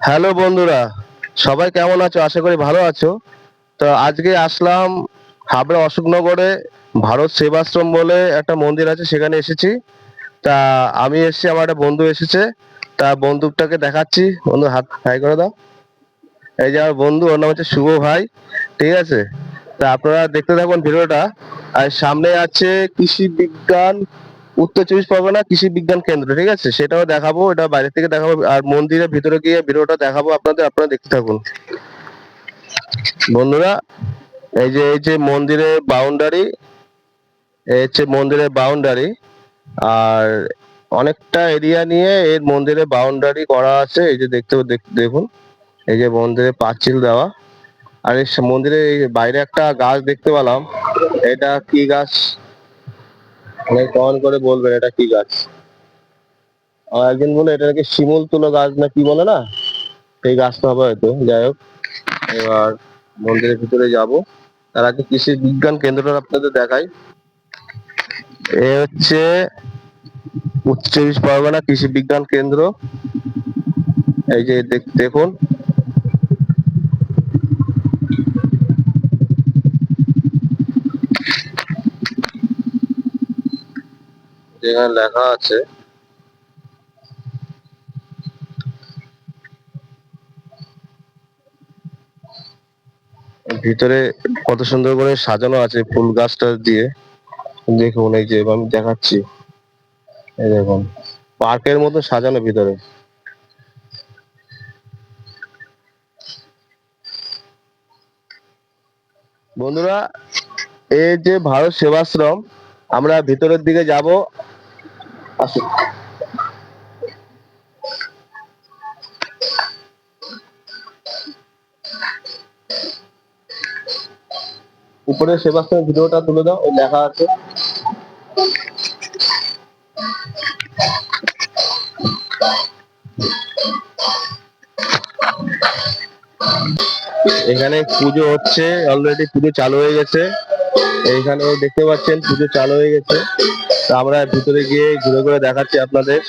Hello বন্ধুরা, সবাই কেমন আছো? আশা করি ভালো আছো। তো আজকে আসলাম হাবড়া অশোকনগরে ভারত সেবাশ্রম বলে একটা মন্দির আছে, সেখানে এসেছি। তা আমি এসেছি, আমার একটা বন্ধু এসেছে। তা বন্ধুটাকে দেখাচ্ছি। বন্ধু হাত হাই করে দাও। এই যে আমার বন্ধু, ওর নাম হচ্ছে শুভ ভাই। ঠিক আছে, তা আপনারা দেখতে থাকুন ভিডিওটা। আর সামনে আছে কৃষি বিজ্ঞান, উত্তর চব্বিশ পরগনা কৃষি বিজ্ঞান কেন্দ্র। ঠিক আছে, সেটাও দেখাবো, এটা বাইরে থেকে দেখাবো, আর মন্দিরের ভিতরে গিয়ে ভিডিওটা দেখাবো আপনাদের। আপনারা দেখতে থাকুন বন্ধুরা। এই যে মন্দিরের বাউন্ডারি, এই হচ্ছে মন্দিরের বাউন্ডারি। আর অনেকটা এরিয়া নিয়ে এর মন্দিরের বাউন্ডারি করা আছে। এই যে দেখুন, এই যে মন্দিরে পাঁচিল দেওয়া। আর এই মন্দিরের এই বাইরে একটা গাছ দেখতে পেলাম। এটা কি গাছ? অনেক কমেন্ট করে বলবেন এটা কি গাছ। আমার একজন বলে এটা নাকি শিমুল তুলো গাছ না কি বলে না, সেই গাছটা হবে হয়তো। যাই হোক, এবার মন্দিরের ভিতরে যাব। তার আগে কৃষি বিজ্ঞান কেন্দ্রটা আপনাদের দেখাই। এ হচ্ছে উত্তর চব্বিশ পরগনা কৃষি বিজ্ঞান কেন্দ্র। এই যে দেখুন, যেখানে লেখা আছে। ভিতরে কত সুন্দর করে সাজানো আছে ফুল গাছটা দিয়ে। দেখুন, এই যে আমি দেখাচ্ছি, এই দেখুন পার্কের মতো সাজানো ভিতরে। বন্ধুরা, এই যে ভারত সেবাশ্রম, আমরা ভিতরের দিকে যাব। আসুন। উপরে সেবাশ্রমের ভিডিওটা তুলে দাও, ওই লেখা আছে। এখানে পুজো হচ্ছে, অলরেডি পুজো চালু হয়ে গেছে। এইখানে দেখতে পাচ্ছেন পুজো চালু হয়ে গেছে। তা আমরা ভিতরে গিয়ে ঘুরে ঘুরে দেখাচ্ছি আপনাদের।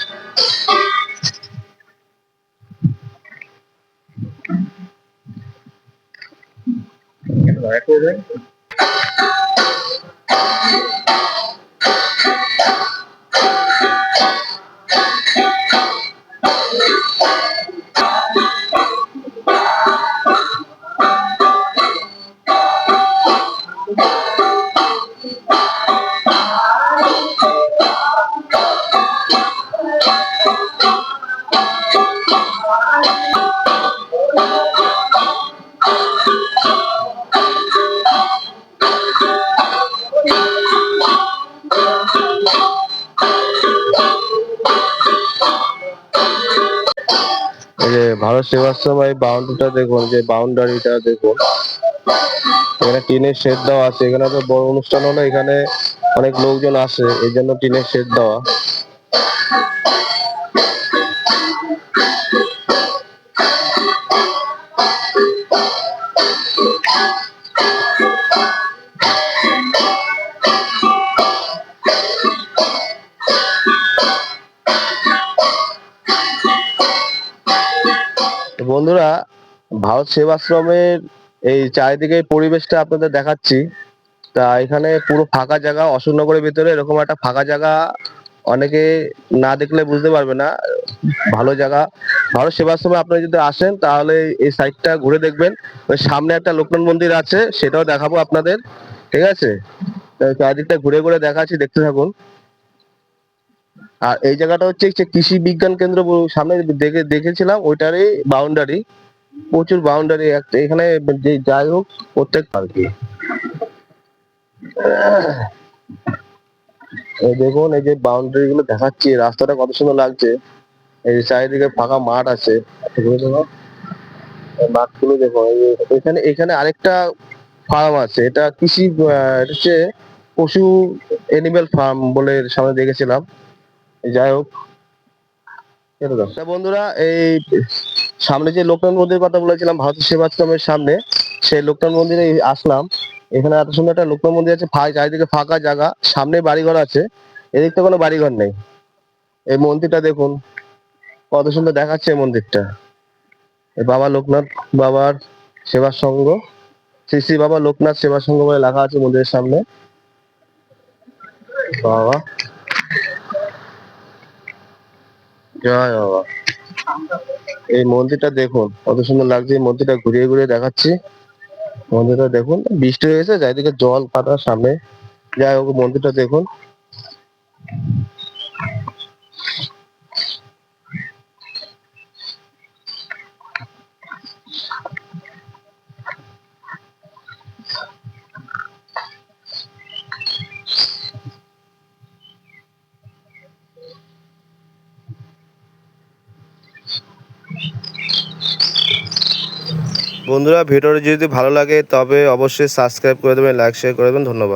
এই যে ভারত সেবাশ্রম, এই বাউন্ডারিটা দেখুন, যে বাউন্ডারিটা দেখুন, এখানে টিনের শেড দেওয়া আছে। এখানে তো বড় অনুষ্ঠান হলে এখানে অনেক লোকজন আসে, এই জন্য টিনের শেড দেওয়া। বন্ধুরা, ভারত সেবাশ্রমের এই চারিদিকে পরিবেশটা আপনাদের দেখাচ্ছি। তা এখানে পুরো ফাঁকা জায়গা, অশোকনগরের ভিতরে এরকম একটা ফাঁকা জায়গা অনেকে না দেখলে বুঝতে পারবে না। ভালো জায়গা। ভারত সেবাশ্রমে আপনারা যদি আসেন তাহলে এই সাইডটা ঘুরে দেখবেন। ওই সামনে একটা লোকনাথ মন্দির আছে, সেটাও দেখাবো আপনাদের। ঠিক আছে, চারিদিকটা ঘুরে ঘুরে দেখাচ্ছি, দেখতে থাকুন। আর এই জায়গাটা হচ্ছে কৃষি বিজ্ঞান কেন্দ্র, সামনে দেখেছিলাম ওইটারই বাউন্ডারি। প্রচুর বাউন্ডারি একটা এখানে। যে যাই হোক, প্রত্যেক আর কি। এই দেখুন, এই যে বাউন্ডারি গুলো দেখাচ্ছি, রাস্তাটা কত সুন্দর লাগছে। এই যে চারিদিকে ফাঁকা মাঠ আছে। মাঠগুলো দেখো, এখানে এখানে আরেকটা ফার্ম আছে। এটা কৃষি এটা হচ্ছে পশু এনিম্যাল ফার্ম বলে সামনে দেখেছিলাম। যাই হোক, তা বন্ধুরা, এই সামনে যে লোকনাথ মন্দিরের কথা বলেছিলাম ভারতের সেবাশ্রমের সামনে, সেই লোকনাথ মন্দিরে আসলাম। এখানে এত সুন্দর একটা লোকনাথ মন্দির আছে, চারিদিকে ফাঁকা জায়গা, সামনে বাড়িঘর আছে, এদিকটা কোনো বাড়িঘর নেই। এই মন্দিরটা দেখুন, কত সুন্দর দেখাচ্ছে এই মন্দিরটা। এই বাবা লোকনাথ বাবার সেবা সংঘ, শ্রী শ্রী বাবা লোকনাথ সেবা সংঘ বলে লেখা আছে মন্দিরের সামনে। বাবা, জয় বাবা। এই মন্দিরটা দেখুন কত সুন্দর লাগছে। এই মন্দিরটা ঘুরিয়ে ঘুরিয়ে দেখাচ্ছি। মন্দিরটা দেখুন, বৃষ্টি হয়েছে চারিদিকে জল কাটার সামনে। যাই হোক, মন্দিরটা দেখুন। বন্ধুরা, ভিডিওটি যদি ভালো লাগে তবে অবশ্যই সাবস্ক্রাইব করে দেবেন, লাইক শেয়ার করে দেবেন। ধন্যবাদ।